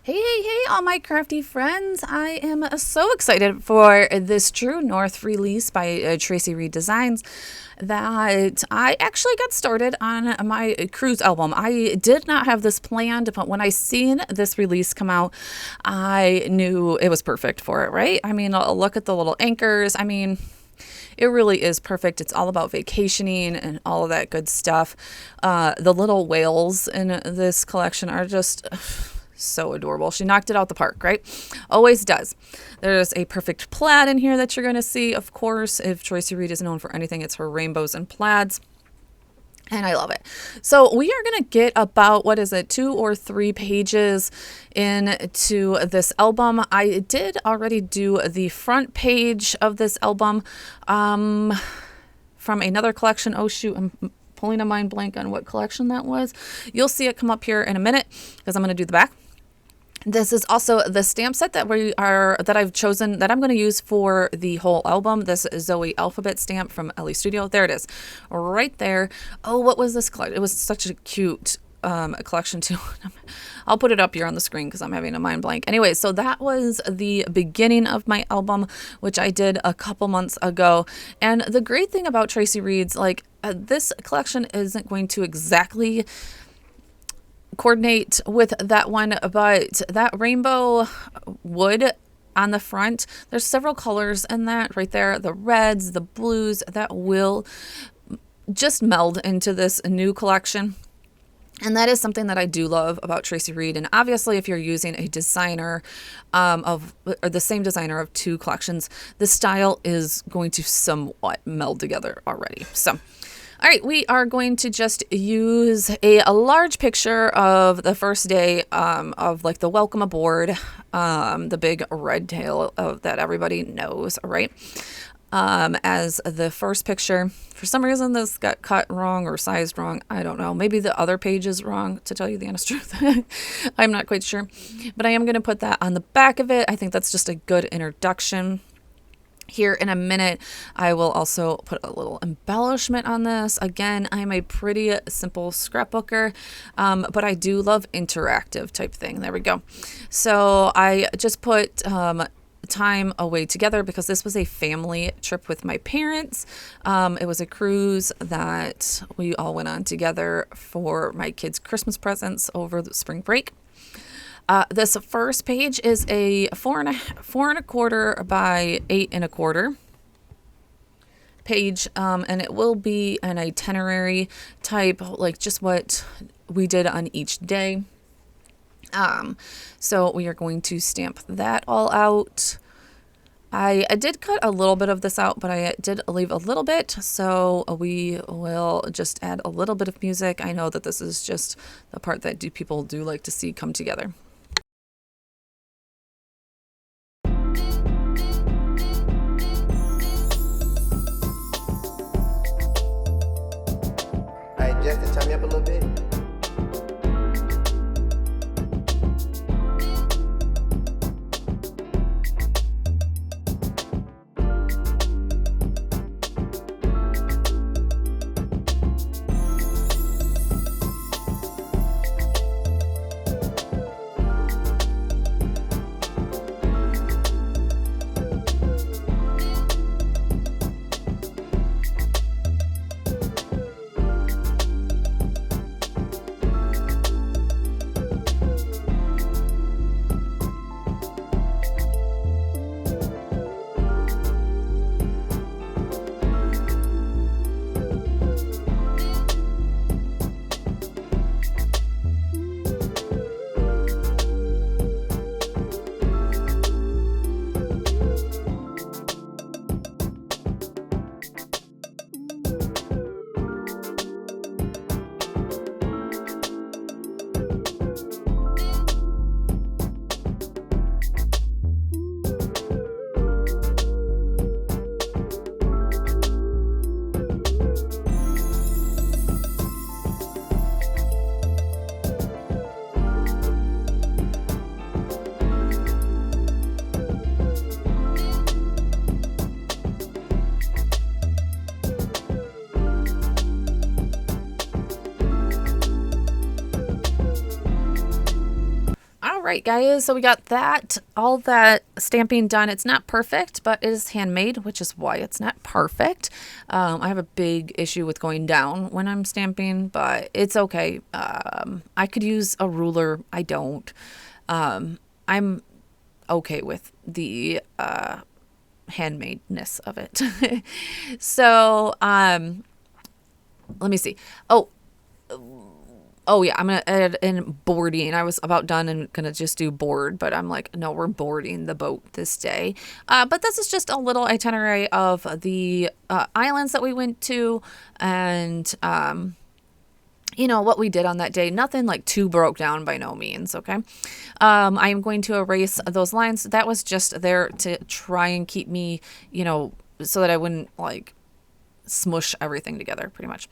Hey, all my crafty friends. I am so excited for this True North release by Traci Reed Designs that I actually got started on my cruise album. I did not have this planned, but when I seen this release come out, I knew it was perfect for it, right? I mean, look at the little anchors. I mean, it really is perfect. It's all about vacationing and all of that good stuff. The little whales in this collection are just so adorable. She knocked it out the park, right? Always does. There's a perfect plaid in here that you're going to see. Of course, if Traci Reed is known for anything, it's her rainbows and plaids. And I love it. So we are going to get about, 2 or 3 pages into this album. I did already do the front page of this album from another collection. Oh, shoot. I'm pulling a mind blank on what collection that was. You'll see it come up here in a minute because I'm going to do the back. This is also the stamp set that I've chosen that I'm going to use for the whole album. This Zoe alphabet stamp from Ellie Studio. There it is, right there. Oh, what was this collection? It was such a cute collection too. I'll put it up here on the screen because I'm having a mind blank. Anyway, so that was the beginning of my album, which I did a couple months ago. And the great thing about Traci Reed's, this collection isn't going to exactly coordinate with that one, but that rainbow wood on the front, there's several colors in that right there, the reds, the blues, that will just meld into this new collection. And that is something that I do love about Traci Reed. And obviously, if you're using a designer or the same designer of 2 collections, the style is going to somewhat meld together already. So all right, we are going to just use a large picture of the first day of the welcome aboard, the big red tail that everybody knows, right? As the first picture. For some reason, this got cut wrong or sized wrong. I don't know. Maybe the other page is wrong, to tell you the honest truth. I'm not quite sure. But I am going to put that on the back of it. I think that's just a good introduction. Here in a minute, I will also put a little embellishment on this. Again, I'm a pretty simple scrapbooker, but I do love interactive type thing. There we go. So I just put time away together because this was a family trip with my parents. It was a cruise that we all went on together for my kids' Christmas presents over the spring break. This first page is a 4.25 by 8.25 page, and it will be an itinerary type, like just what we did on each day. So we are going to stamp that all out. I did cut a little bit of this out, but I did leave a little bit, so we will just add a little bit of music. I know that this is just the part that people do like to see come together. Justin, turn me up a little bit. right, guys, so we got all that stamping done. It's not perfect, but it is handmade, which is why it's not perfect. I have a big issue with going down when I'm stamping, but it's okay. I could use a ruler. I don't. I'm okay with the handmadeness of it. So, let me see. Oh yeah, I'm gonna add in boarding. I was about done and gonna just do board, but I'm like, no, we're boarding the boat this day. But this is just a little itinerary of the islands that we went to, and what we did on that day. Nothing like too broke down by no means. Okay, I am going to erase those lines. That was just there to try and keep me, so that I wouldn't like smush everything together, pretty much.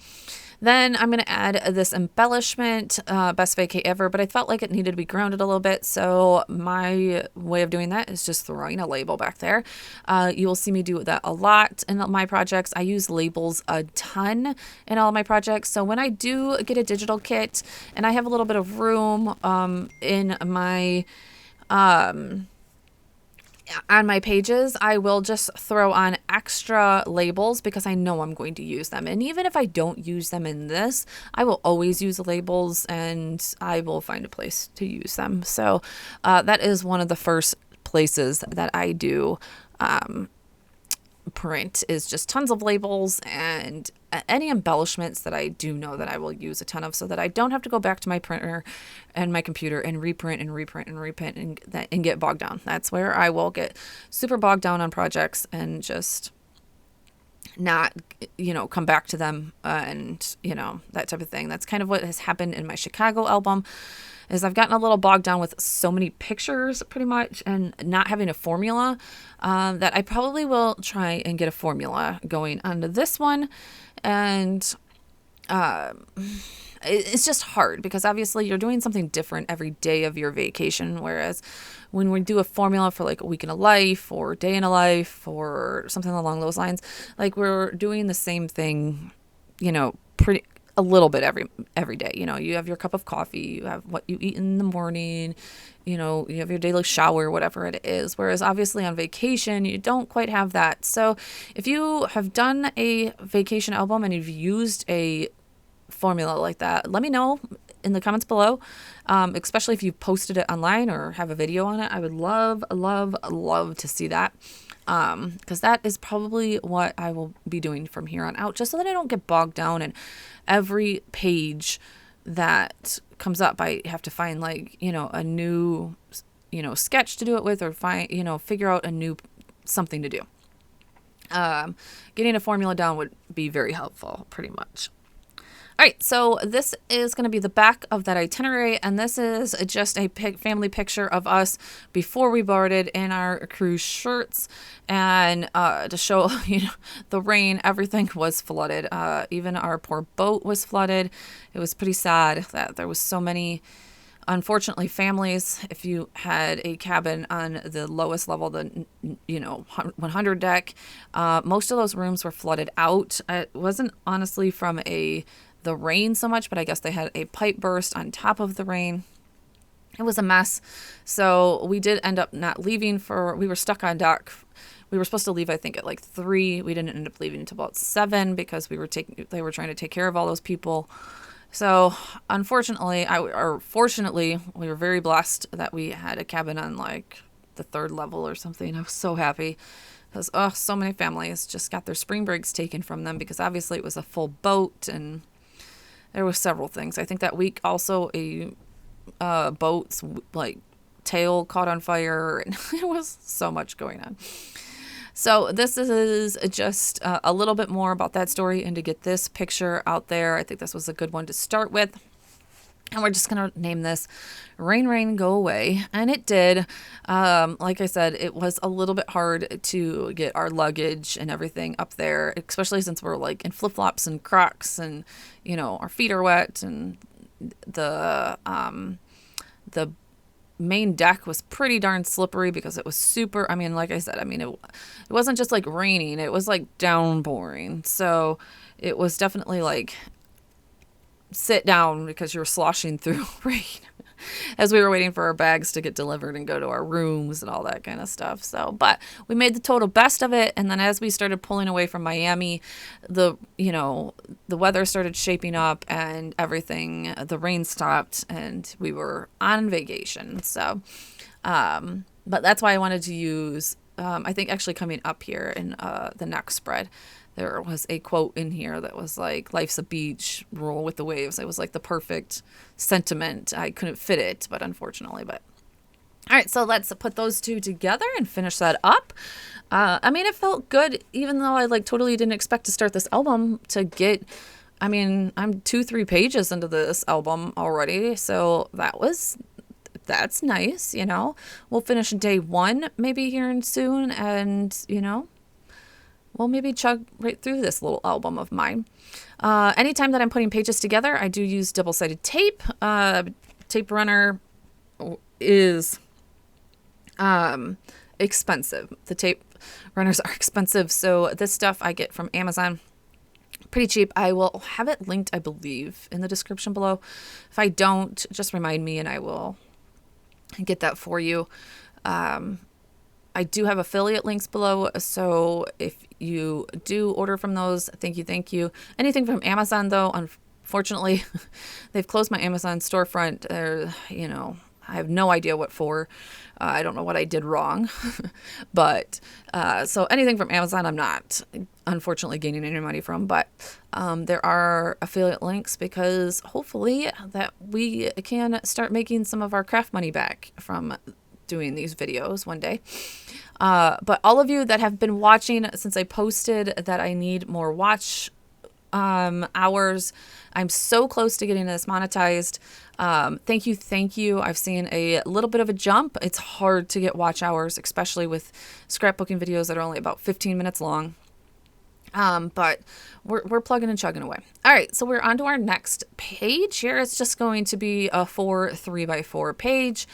Then I'm going to add this embellishment, best vacay ever, but I felt like it needed to be grounded a little bit. So my way of doing that is just throwing a label back there. You will see me do that a lot in my projects. I use labels a ton in all of my projects. So when I do get a digital kit and I have a little bit of room in my on my pages, I will just throw on extra labels because I know I'm going to use them. And even if I don't use them in this, I will always use the labels and I will find a place to use them. So that is one of the first places that I do print, is just tons of labels and any embellishments that I do know that I will use a ton of, so that I don't have to go back to my printer and my computer and reprint and get bogged down. That's where I will get super bogged down on projects and just not, come back to them and, that type of thing. That's kind of what has happened in my Chicago album, is I've gotten a little bogged down with so many pictures pretty much and not having a formula that I probably will try and get a formula going onto this one. And it's just hard because obviously you're doing something different every day of your vacation. Whereas when we do a formula for like a week in a life or day in a life or something along those lines, like we're doing the same thing, pretty a little bit every day. You have your cup of coffee, you have what you eat in the morning, you have your daily shower, whatever it is. Whereas obviously on vacation, you don't quite have that. So if you have done a vacation album and you've used a formula like that, let me know in the comments below, especially if you posted it online or have a video on it. I would love to see that. Because that is probably what I will be doing from here on out, just so that I don't get bogged down in every page that comes up. I have to find like, a new, sketch to do it with, or figure out a new something to do. Getting a formula down would be very helpful, pretty much. All right, so this is going to be the back of that itinerary, and this is just a family picture of us before we boarded in our cruise shirts, and to show, the rain, everything was flooded. Even our poor boat was flooded. It was pretty sad that there was so many, unfortunately, families. If you had a cabin on the lowest level, the 100 deck, most of those rooms were flooded out. It wasn't honestly from the rain so much, but I guess they had a pipe burst on top of the rain. It was a mess. So we did end up not leaving we were stuck on dock. We were supposed to leave, I think, at like 3. We didn't end up leaving until about 7 because they were trying to take care of all those people. So unfortunately, fortunately, we were very blessed that we had a cabin on like the 3rd level or something. I was so happy. Because, so many families just got their spring breaks taken from them because obviously it was a full boat and there was several things. I think that week also a boat's like tail caught on fire, and it was so much going on. So this is just a little bit more about that story and to get this picture out there. I think this was a good one to start with. And we're just going to name this Rain, Rain, Go Away. And it did. Like I said, it was a little bit hard to get our luggage and everything up there, especially since we're like in flip-flops and Crocs and, our feet are wet. And the main deck was pretty darn slippery because it was super, like I said, it wasn't just like raining. It was like downpouring. So it was definitely like sit down because you're sloshing through rain. as we were waiting for our bags to get delivered and go to our rooms and all that kind of stuff. So, but we made the total best of it. And then as we started pulling away from Miami, the weather started shaping up and everything, the rain stopped and we were on vacation. So, but that's why I wanted to use, I think actually coming up here in the next spread, there was a quote in here that was like, life's a beach, roll with the waves. It was like the perfect sentiment. I couldn't fit it, but unfortunately, but all right, so let's put those two together and finish that up. I mean, it felt good, even though I like totally didn't expect to start this album to get, I mean, I'm 2-3 pages into this album already. So that's nice. We'll finish day 1 maybe here and soon. And, we'll maybe chug right through this little album of mine. Anytime that I'm putting pages together, I do use double-sided tape. Tape runner is expensive. The tape runners are expensive. So this stuff I get from Amazon. Pretty cheap. I will have it linked, I believe, in the description below. If I don't, just remind me and I will get that for you. I do have affiliate links below, so if you do order from those, thank you. Anything from Amazon, though, unfortunately, they've closed my Amazon storefront. I have no idea what for. I don't know what I did wrong. But so anything from Amazon, I'm not, unfortunately, gaining any money from. But there are affiliate links because hopefully that we can start making some of our craft money back from doing these videos one day. But all of you that have been watching since I posted that I need more watch hours, I'm so close to getting this monetized. Thank you. I've seen a little bit of a jump. It's hard to get watch hours, especially with scrapbooking videos that are only about 15 minutes long. But we're plugging and chugging away. All right, so we're on to our next page here. It's just going to be a 3x4 page.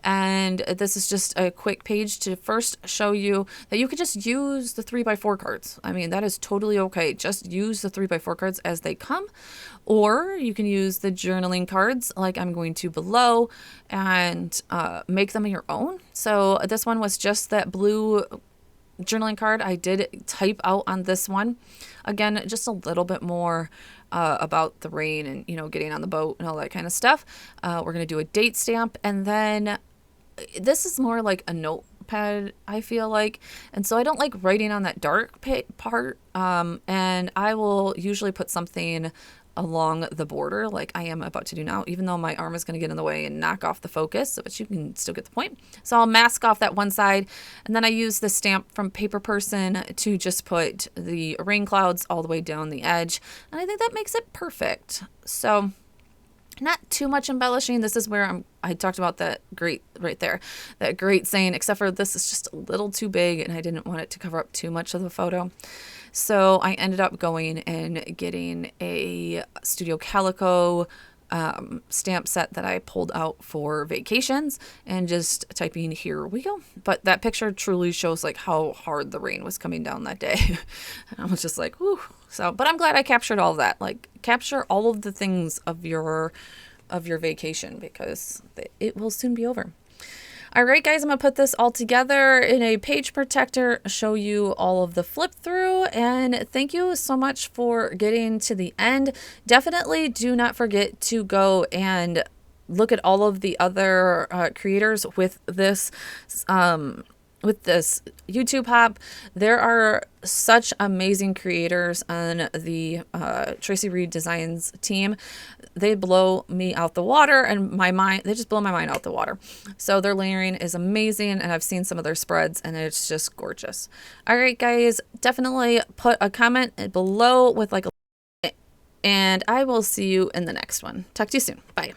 And this is just a quick page to first show you that you could just use the 3x4 cards. I mean, that is totally okay. Just use the 3x4 cards as they come, or you can use the journaling cards like I'm going to below and make them your own. So this one was just that blue journaling card. I did type out on this one. Again, just a little bit more about the rain and, getting on the boat and all that kind of stuff. We're going to do a date stamp, and then this is more like a notepad, I feel like. And so I don't like writing on that dark part. And I will usually put something along the border like I am about to do now, even though my arm is going to get in the way and knock off the focus, but you can still get the point. So I'll mask off that one side, and then I use the stamp from Paper Person to just put the rain clouds all the way down the edge, and I think that makes it perfect. So not too much embellishing. This is where I talked about that great right there, that great saying, except for this is just a little too big and I didn't want it to cover up too much of the photo. So I ended up going and getting a Studio Calico stamp set that I pulled out for vacations and just typing, here we go. But that picture truly shows like how hard the rain was coming down that day. And I was just like, whew. So, but I'm glad I captured all of that. Like, capture all of the things of your vacation, because it will soon be over. All right, guys, I'm going to put this all together in a page protector, show you all of the flip through, and thank you so much for getting to the end. Definitely do not forget to go and look at all of the other creators with this YouTube hop. There are such amazing creators on the Traci Reed Designs team. They blow me out the water, and they just blow my mind out the water. So their layering is amazing, and I've seen some of their spreads, and it's just gorgeous. All right, guys, definitely put a comment below with like a, and I will see you in the next one. Talk to you soon. Bye.